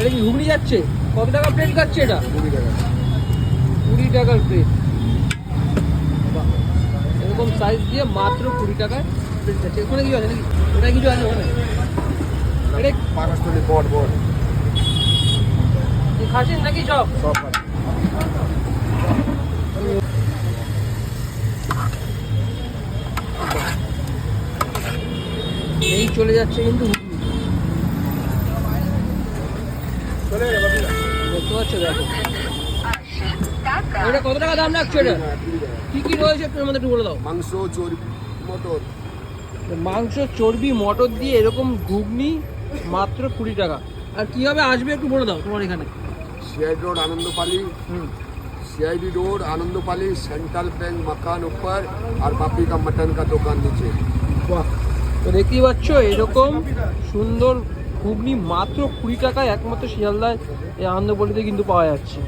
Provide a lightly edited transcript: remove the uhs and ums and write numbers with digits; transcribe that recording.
এটা কি ঘুগনি যাচ্ছে? কত টাকা প্লেট খাচ্ছে এটা? 20 টাকা। 20 টাকার প্লেট। এরকম সাইজ দিয়ে মাত্র 20 টাকায় প্লেট যাচ্ছে। ওখানে কিছু আছে নাকি? ওটাই কিছু আছে ওখানে? এটা পাকস্থলী বট খাসিস নাকি সব? সব আছে। এই চলে যাচ্ছে কিন্তু চলে রে বাবু। দেখতে পাচ্ছ, দেখো এটা কত টাকা দাম লাগছে? এটা 20 টাকা। কি কি রয়েছে একটু আমাদের একটু বলে দাও। মাংস, চর্বি, মটর। মাংস, চর্বি, মটর দিয়ে এরকম ঘুগনি মাত্র 20 টাকা। আর কিভাবে আসবে একটু বলে দাও তোমার এখানে। CID road Anandpali, CID road Anandpali, central bank मकान ऊपर और पापी का मटन का दुकान नीचे। বাহ, তো দেখতেই পাচ্ছ এরকম সুন্দর ঘুগনি মাত্র 20 টাকায় একমাত্র শিয়ালদায় এই আনন্দপল্লিতে কিন্তু পাওয়া যাচ্ছে।